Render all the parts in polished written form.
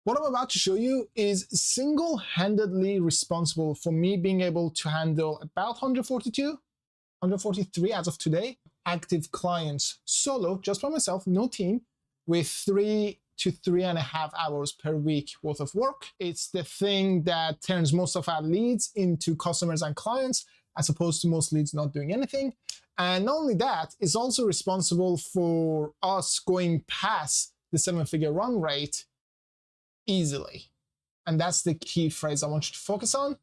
What I'm about to show you is single-handedly responsible for me being able to handle about 143 as of today, active clients solo, just by myself, no team, with 3 to 3.5 hours per week worth of work. It's the thing that turns most of our leads into customers and clients, as opposed to most leads not doing anything. And not only that, it's also responsible for us going past the 7-figure run rate easily. And that's the key phrase I want you to focus on: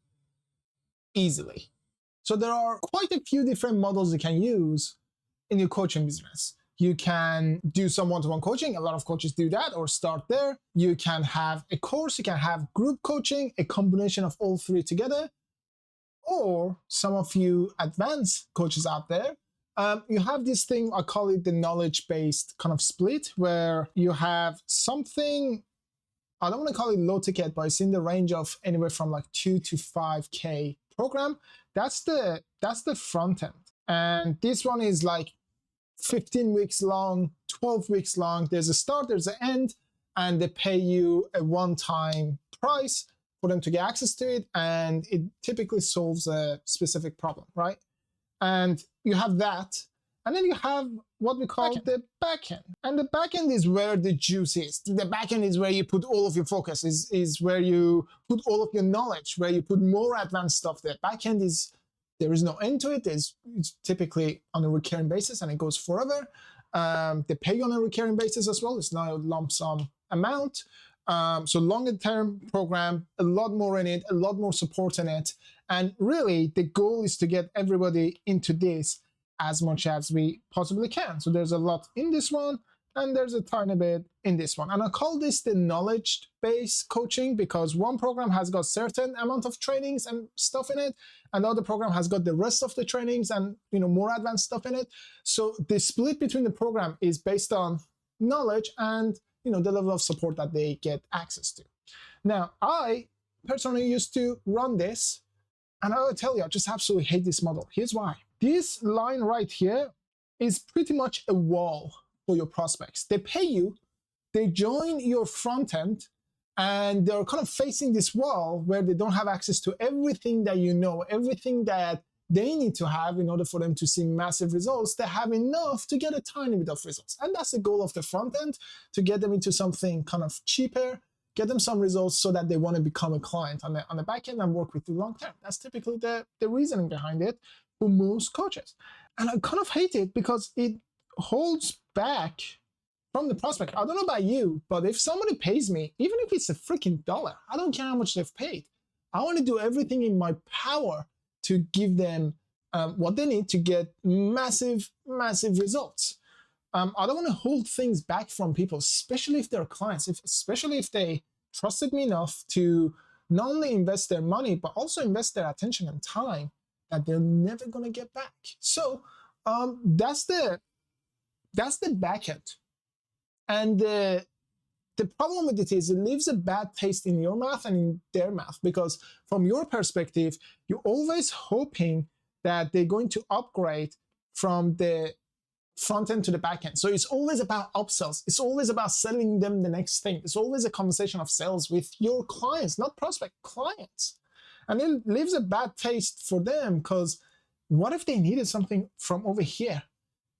easily. So there are quite a few different models you can use in your coaching business. You can do some one-to-one coaching. A lot of coaches do that, or start there. You can have a course, you can have group coaching, a combination of all three together. Or some of you advanced coaches out there, you have this thing, I call it the knowledge-based kind of split, where you have something, I don't want to call it low ticket, but it's in the range of anywhere from like 2 to 5K program. That's the front end. And this one is like 15 weeks long, 12 weeks long. There's a start, there's an end, and they pay you a one-time price for them to get access to it, and it typically solves a specific problem, right? And you have that, and then you have what we call the backend. And the backend is where the juice is. The backend is where you put all of your focus, is where you put all of your knowledge, where you put more advanced stuff there. Backend is, there is no end to it. It's typically on a recurring basis, and it goes forever. They pay you on a recurring basis as well. It's not a lump sum amount. So longer term program, a lot more in it, a lot more support in it. And really the goal is to get everybody into this as much as we possibly can. So there's a lot in this one, and there's a tiny bit in this one. And I call this the knowledge-based coaching, because one program has got certain amount of trainings and stuff in it. Another program has got the rest of the trainings and more advanced stuff in it. So the split between the program is based on knowledge and the level of support that they get access to. Now, I personally used to run this, and I will tell you, I just absolutely hate this model. Here's why. This line right here is pretty much a wall for your prospects. They pay you, they join your front end, and they're kind of facing this wall where they don't have access to everything that everything that they need to have in order for them to see massive results. They have enough to get a tiny bit of results. And that's the goal of the front end, to get them into something kind of cheaper, get them some results so that they want to become a client on the back end and work with you long term. That's typically the reasoning behind it for most coaches. And I kind of hate it because it holds back from the prospect. I don't know about you, but if somebody pays me, even if it's a freaking dollar, I don't care how much they've paid. I want to do everything in my power to give them what they need to get massive, massive results. I don't want to hold things back from people, especially if they're clients, especially if they trusted me enough to not only invest their money, but also invest their attention and time that they're never going to get back. So that's the back end. And the problem with it is it leaves a bad taste in your mouth and in their mouth, because from your perspective, you're always hoping that they're going to upgrade from the front end to the back end. So it's always about upsells. It's always about selling them the next thing. It's always a conversation of sales with your clients, not prospect, clients. And it leaves a bad taste for them, because what if they needed something from over here?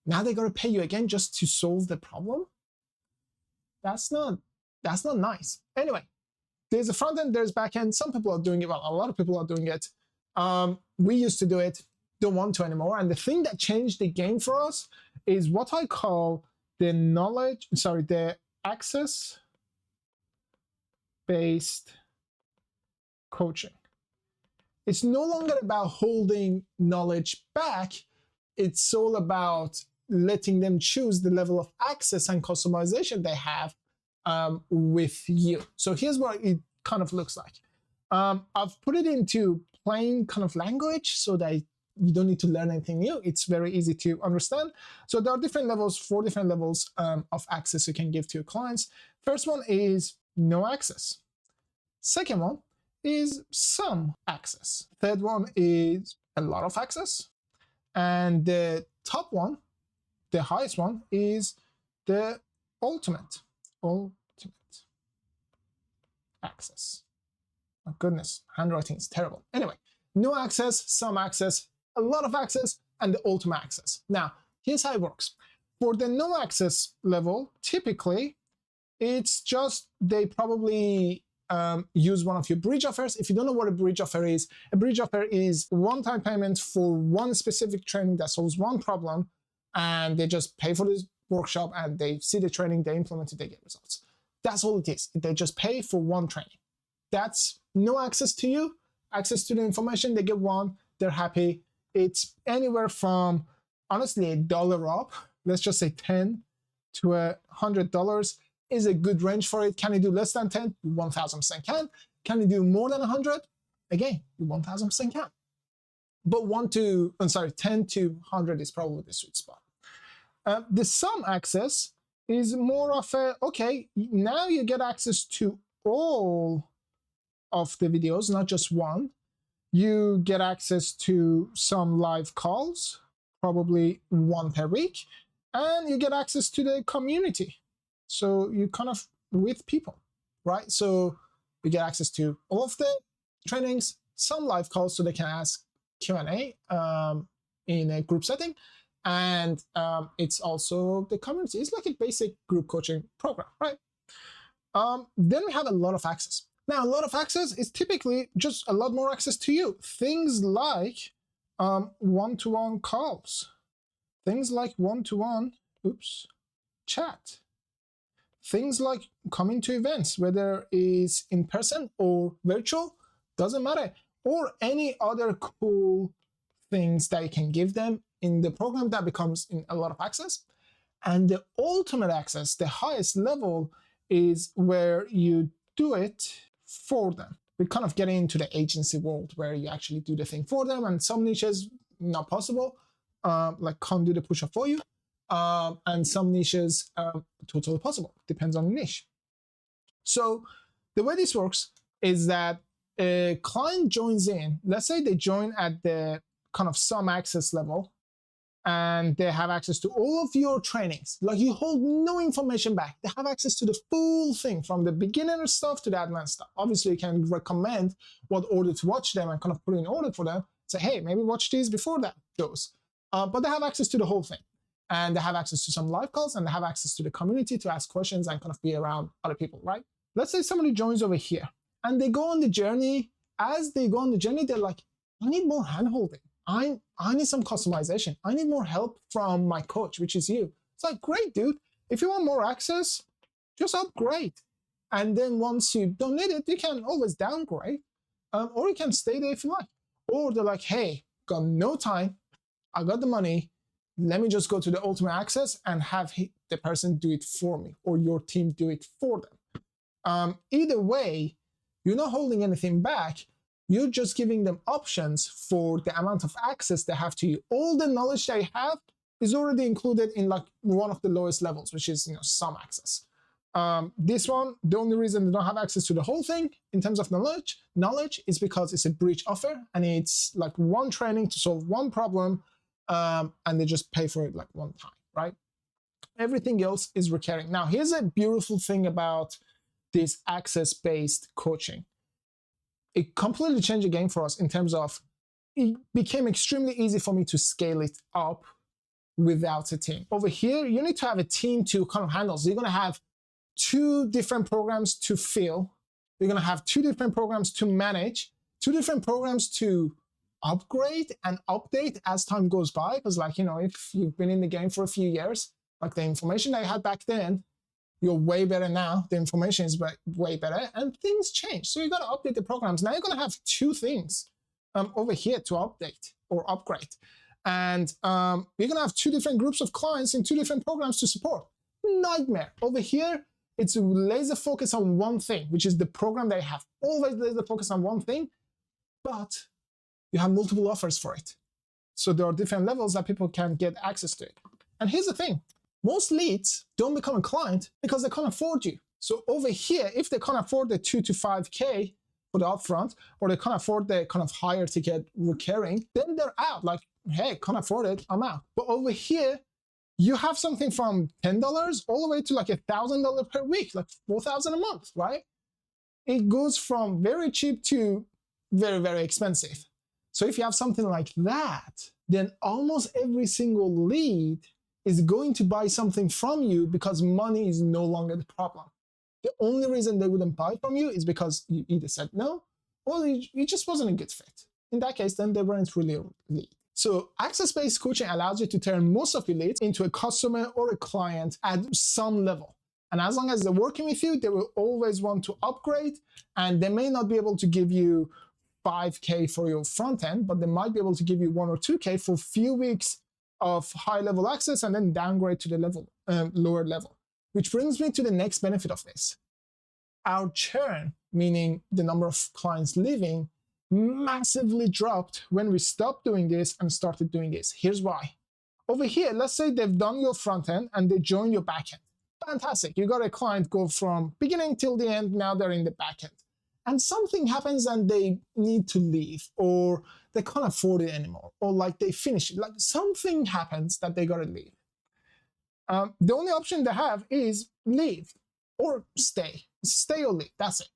Now they're going to pay you again just to solve the problem? That's not nice. Anyway, there's a front end, there's back end. Some people are doing it well. A lot of people are doing it. We used to do it, don't want to anymore. And the thing that changed the game for us is what I call the access-based coaching. It's no longer about holding knowledge back. It's all about letting them choose the level of access and customization they have with you. So here's what it kind of looks like. I've put it into plain kind of language so that you don't need to learn anything new. It's very easy to understand. So there are different levels, 4 different levels of access you can give to your clients. First one is no access. Second one is some access. Third one is a lot of access. And the top one, the highest one, is the ultimate. access. My goodness, handwriting is terrible. Anyway, no access, some access, a lot of access, and the ultimate access. Now, here's how it works. For the no access level, typically, it's just they probably use one of your bridge offers. If you don't know what a bridge offer is one-time payment for one specific training that solves one problem, and they just pay for this workshop and they see the training, they implement it, they get results. That's all it is. They just pay for one training. That's no access to you, access to the information, they get one, they're happy. It's anywhere from, honestly, $1 up, let's just say $10 to $100 is a good range for it. Can you do less than 10? 1000% can. Can you do more than 100? Again, 1000% can. But 10 to 100 is probably the sweet spot. The some access is more of a, okay, now you get access to all of the videos, not just one. You get access to some live calls, probably one per week, and you get access to the community. So you kind of with people, right? So you get access to all of the trainings, some live calls so they can ask Q&A in a group setting. And it's also the community. It's like a basic group coaching program, right? Then we have a lot of access. Now, a lot of access is typically just a lot more access to you. Things like one-to-one calls. Things like one-to-one, chat. Things like coming to events, whether it's in person or virtual, doesn't matter. Or any other cool things that you can give them in the program that becomes in a lot of access. And the ultimate access, the highest level, is where you do it for them. We're kind of getting into the agency world where you actually do the thing for them, and some niches not possible, like can't do the push-up for you. And some niches totally possible, depends on the niche. So the way this works is that a client joins in, let's say they join at the kind of some access level, and they have access to all of your trainings. Like you hold no information back. They have access to the full thing from the beginner stuff to the advanced stuff. Obviously, you can recommend what order to watch them and kind of put in order for them. Say, hey, maybe watch these before that goes. But they have access to the whole thing. And they have access to some live calls, and they have access to the community to ask questions and kind of be around other people, right? Let's say somebody joins over here and they go on the journey. As they go on the journey, they're like, I need more handholding. I need some customization. I need more help from my coach, which is you. It's like, great, dude. If you want more access, just upgrade. And then once you don't need it, you can always downgrade, or you can stay there if you like. Or they're like, hey, got no time. I got the money. Let me just go to the ultimate access and have the person do it for me, or your team do it for them. Either way, you're not holding anything back. You're just giving them options for the amount of access they have to you. All the knowledge they have is already included in like one of the lowest levels, which is some access. This one, the only reason they don't have access to the whole thing in terms of knowledge is because it's a bridge offer, and it's like one training to solve one problem, and they just pay for it like one time, right? Everything else is recurring. Now, here's a beautiful thing about this access-based coaching. It completely changed the game for us in terms of it became extremely easy for me to scale it up without a team. Over here, you need to have a team to kind of handle. So you're going to have 2 different programs to fill. You're going to have 2 different programs to manage, 2 different programs to upgrade and update as time goes by. Because if you've been in the game for a few years, like the information that I had back then, you're way better now. The information is way better, and things change. So you got to update the programs. Now you're going to have 2 things over here to update or upgrade. And you're going to have 2 different groups of clients in 2 different programs to support. Nightmare. Over here, it's laser focus on one thing, which is the program they have. Always laser focus on one thing, but you have multiple offers for it. So there are different levels that people can get access to it. And here's the thing. Most leads don't become a client because they can't afford you. So over here, if they can't afford the 2 to 5K for the upfront, or they can't afford the kind of higher ticket recurring, then they're out. Like, hey, can't afford it, I'm out. But over here, you have something from $10 all the way to like $1,000 per week, like $4,000 a month, right? it goes from very cheap to very, very expensive. So if you have something like that, then almost every single lead is going to buy something from you because money is no longer the problem. The only reason they wouldn't buy from you is because you either said no or it just wasn't a good fit. In that case, then they weren't really a lead. So access-based coaching allows you to turn most of your leads into a customer or a client at some level. And as long as they're working with you, they will always want to upgrade, and they may not be able to give you 5K for your front end, but they might be able to give you 1 or 2K for a few weeks of high level access and then downgrade to the lower level. Which brings me to the next benefit of this. Our churn, meaning the number of clients leaving, massively dropped when we stopped doing this and started doing this. Here's why. Over here, let's say they've done your front end and they join your back end. Fantastic. You got a client go from beginning till the end, now they're in the back end. And something happens and they need to leave, or they can't afford it anymore, or like they finish it. Like something happens that they got to leave. The only option they have is leave or stay. Stay or leave. That's it.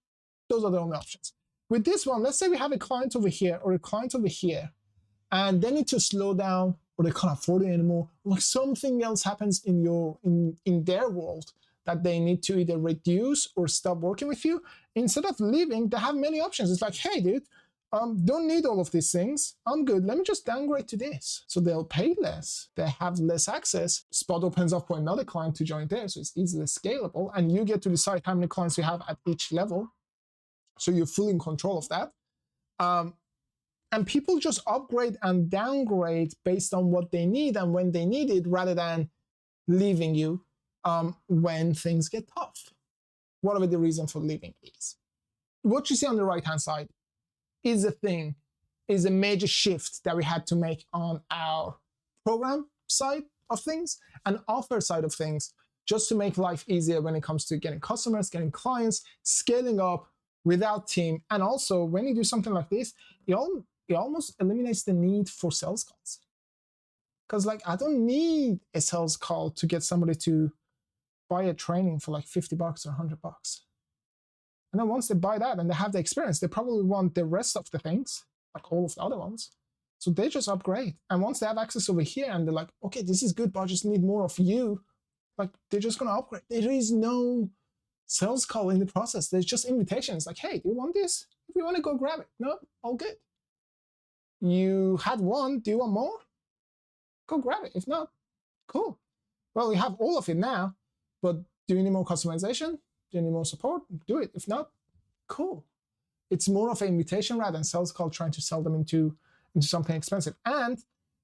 Those are the only options. With this one, let's say we have a client over here or a client over here, and they need to slow down, or they can't afford it anymore, or something else happens in their world that they need to either reduce or stop working with you. Instead of leaving, they have many options. It's like, hey, dude, don't need all of these things. I'm good. Let me just downgrade to this. So they'll pay less. They have less access. Spot opens up for another client to join there, so it's easily scalable. And you get to decide how many clients you have at each level. So you're fully in control of that. And people just upgrade and downgrade based on what they need and when they need it, rather than leaving you when things get tough. Whatever the reason for leaving is. What you see on the right-hand side is a major shift that we had to make on our program side of things and offer side of things, just to make life easier when it comes to getting customers, getting clients, scaling up without team. And also, when you do something like this, it almost eliminates the need for sales calls. Because like, I don't need a sales call to get somebody to buy a training for like $50 or $100. And then once they buy that and they have the experience, they probably want the rest of the things, like all of the other ones. So they just upgrade. And once they have access over here and they're like, okay, this is good, but I just need more of you, like they're just gonna upgrade. There is no sales call in the process. There's just invitations like, hey, do you want this? If you want to go grab it. No, all good. You had one, do you want more? Go grab it. If not, cool. Well, you have all of it now, but do you need more customization? Do you need more support? Do it. If not, cool. It's more of an invitation rather than sales call trying to sell them into something expensive. And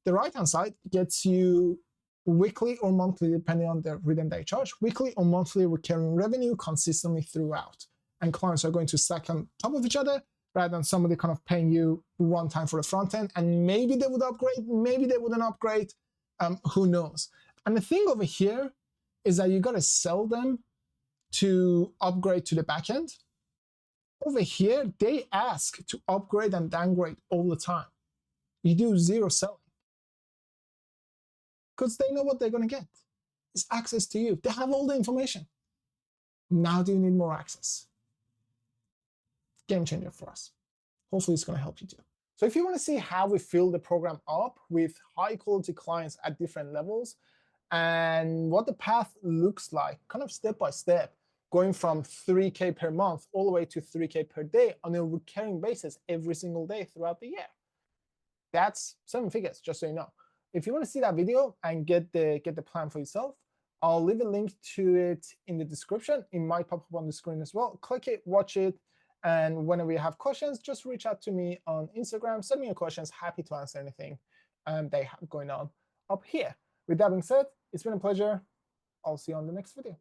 the right-hand side gets you weekly or monthly, depending on the rhythm they charge, weekly or monthly recurring revenue consistently throughout. And clients are going to stack on top of each other rather than somebody kind of paying you one time for the front end. And maybe they would upgrade, maybe they wouldn't upgrade, who knows. And the thing over here is that you got to sell them to upgrade to the back end. Over here, they ask to upgrade and downgrade all the time. You do zero selling. Because they know what they're going to get. It's access to you. They have all the information. Now do you need more access? Game changer for us. Hopefully it's going to help you too. So if you want to see how we fill the program up with high quality clients at different levels and what the path looks like, kind of step by step, going from 3K per month all the way to 3K per day on a recurring basis every single day throughout the year. That's 7 figures, just so you know. If you want to see that video and get the plan for yourself, I'll leave a link to it in the description. It might pop up on the screen as well. Click it, watch it, and whenever you have questions, just reach out to me on Instagram. Send me your questions. Happy to answer anything they have going on up here. With that being said, it's been a pleasure. I'll see you on the next video.